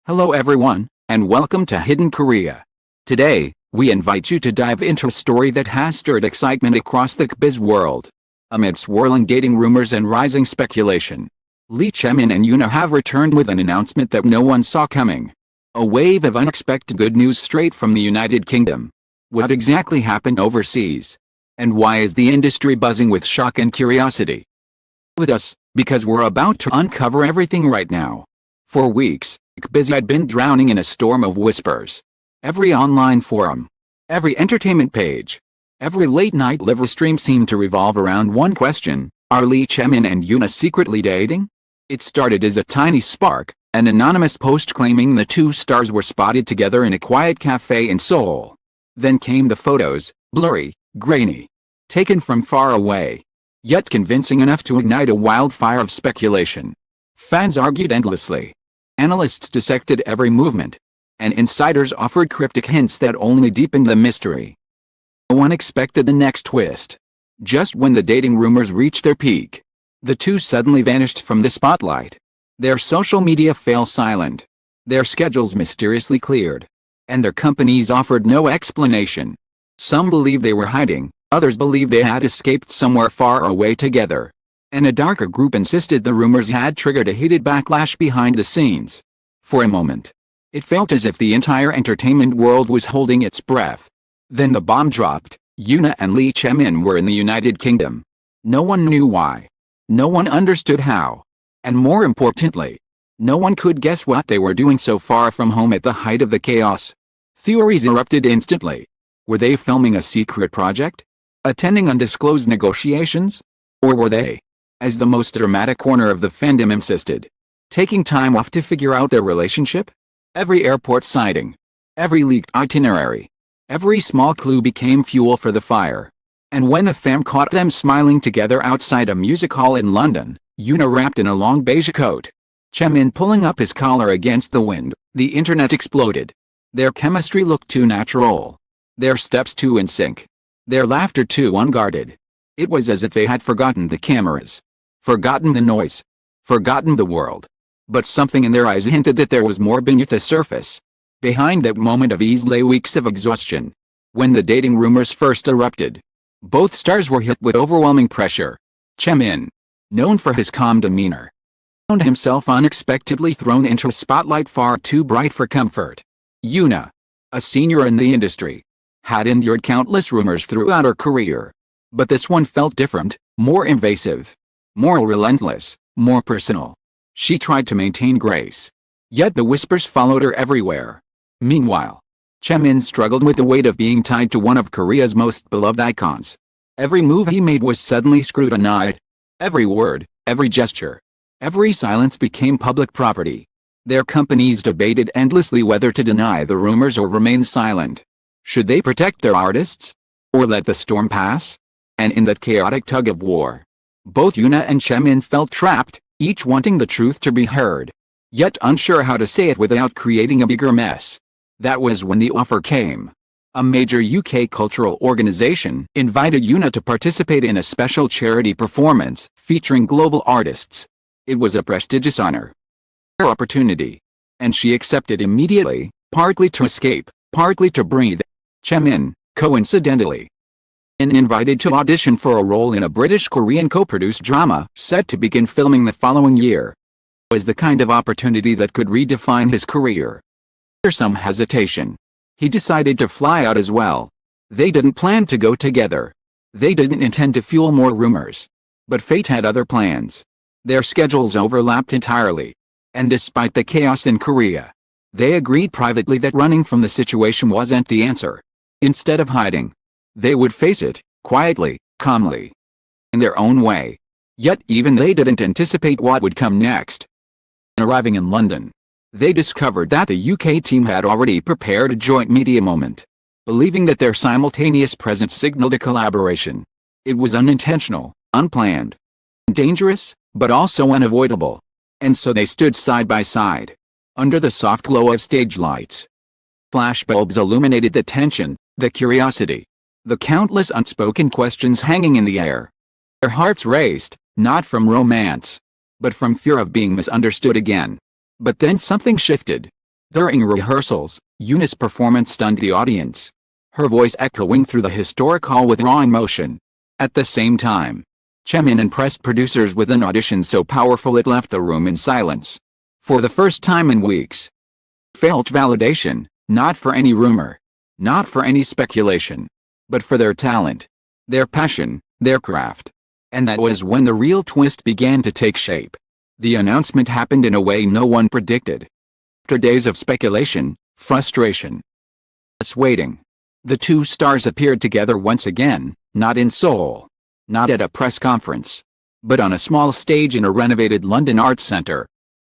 Hello everyone, and welcome to Hidden Korea. Today, we invite you to dive into a story that has stirred excitement across the Kbiz world. Amid swirling dating rumors and rising speculation, Chae-min and Yoona have returned with an announcement that no one saw coming. A wave of unexpected good news straight from the United Kingdom. What exactly happened overseas? And why is the industry buzzing with shock and curiosity? With us, because we're about to uncover everything right now. For weeks, Kbiz had been drowning in a storm of whispers. Every online forum, every entertainment page, every late-night live stream seemed to revolve around one question: are Chae-min and Yoona secretly dating? It started as a tiny spark, an anonymous post claiming the two stars were spotted together in a quiet cafe in Seoul. Then came the photos, blurry, grainy, taken from far away, yet convincing enough to ignite a wildfire of speculation. Fans argued endlessly. Analysts dissected every movement, and insiders offered cryptic hints that only deepened the mystery. No one expected the next twist. Just when the dating rumors reached their peak, the two suddenly vanished from the spotlight. Their social media fell silent. Their schedules mysteriously cleared, and their companies offered no explanation. Some believed they were hiding, others believed they had escaped somewhere far away together. And a darker group insisted the rumors had triggered a heated backlash behind the scenes. For a moment, it felt as if the entire entertainment world was holding its breath. Then the bomb dropped. Yoona and Chae-min were in the United Kingdom. No one knew why. No one understood how. And more importantly, no one could guess what they were doing so far from home at the height of the chaos. Theories erupted instantly. Were they filming a secret project? Attending undisclosed negotiations? Or were they, as the most dramatic corner of the fandom insisted, taking time off to figure out their relationship? Every airport sighting, every leaked itinerary, every small clue became fuel for the fire. And when a fan caught them smiling together outside a music hall in London, Yoona wrapped in a long beige coat, Chae-min pulling up his collar against the wind, the internet exploded. Their chemistry looked too natural. Their steps too in sync. Their laughter too unguarded. It was as if they had forgotten the cameras. Forgotten the noise. Forgotten the world. But something in their eyes hinted that there was more beneath the surface. Behind that moment of ease lay weeks of exhaustion. When the dating rumors first erupted, both stars were hit with overwhelming pressure. Chae-min, known for his calm demeanor, found himself unexpectedly thrown into a spotlight far too bright for comfort. Yoona, a senior in the industry, had endured countless rumors throughout her career. But this one felt different, more invasive, more relentless, more personal. She tried to maintain grace, yet the whispers followed her everywhere. Meanwhile, Chae-min struggled with the weight of being tied to one of Korea's most beloved icons. Every move he made was suddenly scrutinized. Every word, every gesture, every silence became public property. Their companies debated endlessly whether to deny the rumors or remain silent. Should they protect their artists, or let the storm pass? And in that chaotic tug-of-war, both Yoona and Chae-min felt trapped, each wanting the truth to be heard, yet unsure how to say it without creating a bigger mess. That was when the offer came. A major UK cultural organization invited Yoona to participate in a special charity performance featuring global artists. It was a prestigious honor, her opportunity, and she accepted immediately, partly to escape, partly to breathe. Chae-min, coincidentally, invited to audition for a role in a British-Korean co-produced drama set to begin filming the following year. It was the kind of opportunity that could redefine his career. After some hesitation, he decided to fly out as well. They didn't plan to go together. They didn't intend to fuel more rumors. But fate had other plans. Their schedules overlapped entirely. And despite the chaos in Korea, they agreed privately that running from the situation wasn't the answer. Instead of hiding, they would face it, quietly, calmly, in their own way. Yet even they didn't anticipate what would come next. Arriving in London, they discovered that the UK team had already prepared a joint media moment, believing that their simultaneous presence signaled a collaboration. It was unintentional, unplanned, dangerous, but also unavoidable. And so they stood side by side, under the soft glow of stage lights. Flashbulbs illuminated the tension, the curiosity, the countless unspoken questions hanging in the air. Their hearts raced, not from romance, but from fear of being misunderstood again. But then something shifted. During rehearsals, Yoona's performance stunned the audience, her voice echoing through the historic hall with raw emotion. At the same time, Chae-min impressed producers with an audition so powerful it left the room in silence. For the first time in weeks. Felt validation, not for any rumor, not for any speculation, but for their talent, their passion, their craft. And that was when the real twist began to take shape. The announcement happened in a way no one predicted. After days of speculation, frustration, waiting, the two stars appeared together once again, not in Seoul, not at a press conference, but on a small stage in a renovated London Arts Centre.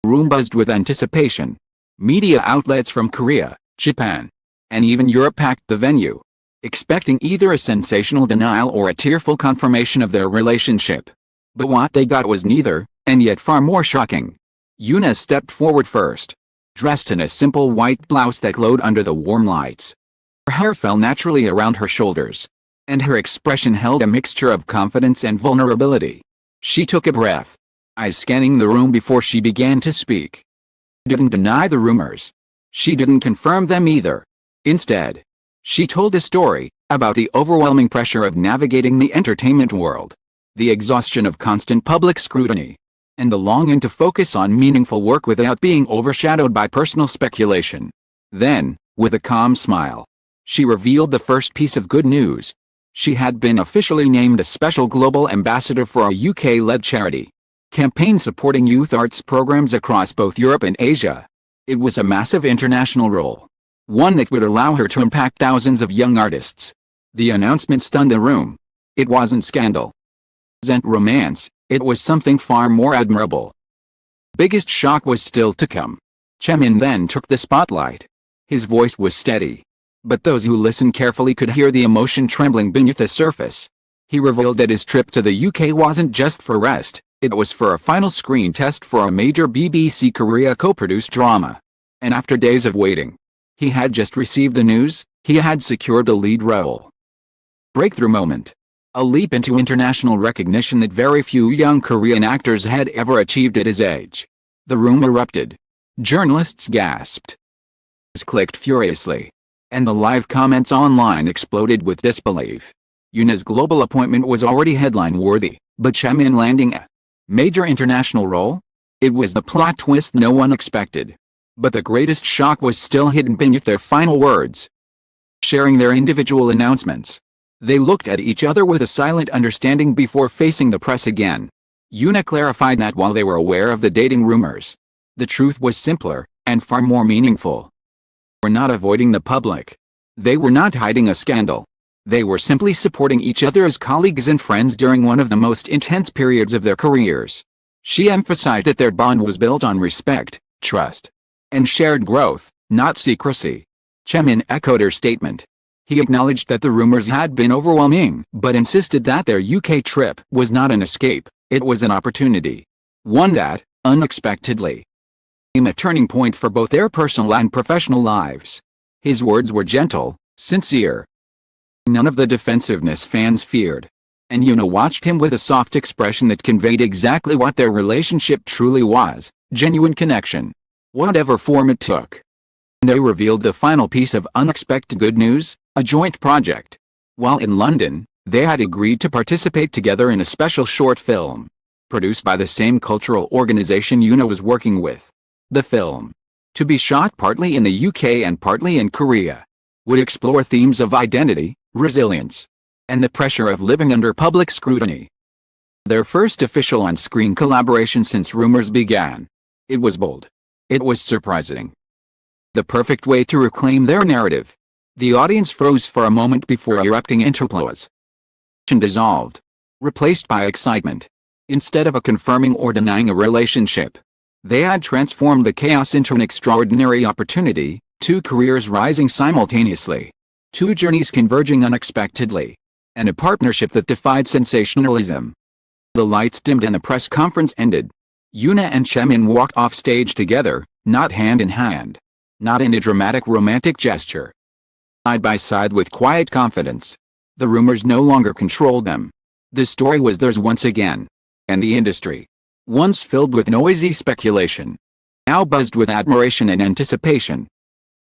The room buzzed with anticipation. Media outlets from Korea, Japan, and even Europe packed the venue, expecting either a sensational denial or a tearful confirmation of their relationship. But what they got was neither, and yet far more shocking. Yoona stepped forward first, dressed in a simple white blouse that glowed under the warm lights. Her hair fell naturally around her shoulders, and her expression held a mixture of confidence and vulnerability. She took a breath, eyes scanning the room before she began to speak. She didn't deny the rumors. She didn't confirm them either. Instead, she told a story about the overwhelming pressure of navigating the entertainment world, the exhaustion of constant public scrutiny, and the longing to focus on meaningful work without being overshadowed by personal speculation. Then, with a calm smile, she revealed the first piece of good news. She had been officially named a special global ambassador for a UK-led charity campaign supporting youth arts programs across both Europe and Asia. It was a massive international role, one that would allow her to impact thousands of young artists. The announcement stunned the room. It wasn't scandal, it wasn't romance, it was something far more admirable. Biggest shock was still to come. Chae-min then took the spotlight. His voice was steady, but those who listened carefully could hear the emotion trembling beneath the surface. He revealed that his trip to the UK wasn't just for rest, it was for a final screen test for a major BBC Korea co-produced drama. And after days of waiting, he had just received the news, he had secured the lead role. Breakthrough moment. A leap into international recognition that very few young Korean actors had ever achieved at his age. The room erupted. Journalists gasped. Clicked furiously. And the live comments online exploded with disbelief. Yoona's global appointment was already headline-worthy, but Chae-min landing a major international role? It was the plot twist no one expected. But the greatest shock was still hidden beneath their final words. Sharing their individual announcements, they looked at each other with a silent understanding before facing the press again. Yoona clarified that while they were aware of the dating rumors, the truth was simpler and far more meaningful. They were not avoiding the public. They were not hiding a scandal. They were simply supporting each other as colleagues and friends during one of the most intense periods of their careers. She emphasized that their bond was built on respect, trust, and shared growth, not secrecy. Chae-min echoed her statement. He acknowledged that the rumors had been overwhelming, but insisted that their UK trip was not an escape, it was an opportunity. One that, unexpectedly, became a turning point for both their personal and professional lives. His words were gentle, sincere. None of the defensiveness fans feared. And Yoona watched him with a soft expression that conveyed exactly what their relationship truly was, genuine connection. Whatever form it took. They revealed the final piece of unexpected good news, a joint project. While in London, they had agreed to participate together in a special short film, produced by the same cultural organization Yoona was working with. The film, to be shot partly in the UK and partly in Korea, would explore themes of identity, resilience, and the pressure of living under public scrutiny. Their first official on-screen collaboration since rumors began. It was bold. It was surprising. The perfect way to reclaim their narrative. The audience froze for a moment before erupting into applause. Tension dissolved, replaced by excitement. Instead of confirming or denying a relationship, they had transformed the chaos into an extraordinary opportunity, two careers rising simultaneously, two journeys converging unexpectedly, and a partnership that defied sensationalism. The lights dimmed and the press conference ended. Yoona and Chae-min walked off stage together, not hand in hand, not in a dramatic romantic gesture. Side by side with quiet confidence. The rumors no longer controlled them. The story was theirs once again. And the industry, once filled with noisy speculation, now buzzed with admiration and anticipation.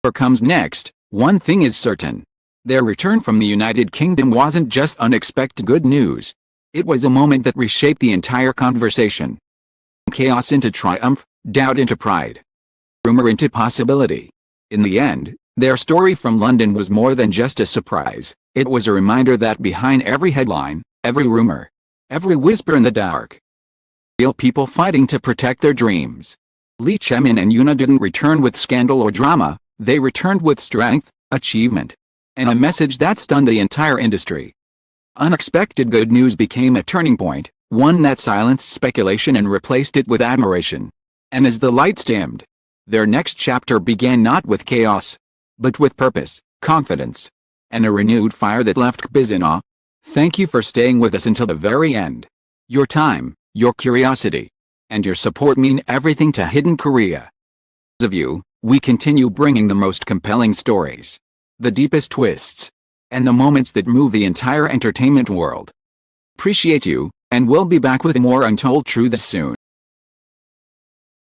What comes next, one thing is certain. Their return from the United Kingdom wasn't just unexpected good news. It was a moment that reshaped the entire conversation. Chaos into triumph, doubt into pride, rumor into possibility. In the end, their story from London was more than just a surprise. It was a reminder that behind every headline, every rumor, every whisper in the dark, real people fighting to protect their dreams. Chae-min and Yoona didn't return with scandal or drama, they returned with strength, achievement, and a message that stunned the entire industry. Unexpected good news became a turning point, one that silenced speculation and replaced it with admiration. And as the lights dimmed, their next chapter began not with chaos, but with purpose, confidence, and a renewed fire that left Kbiz in awe. Thank you for staying with us until the very end. Your time, your curiosity, and your support mean everything to Hidden Korea. Because of you, we continue bringing the most compelling stories, the deepest twists, and the moments that move the entire entertainment world. Appreciate you, and we'll be back with more untold truths soon.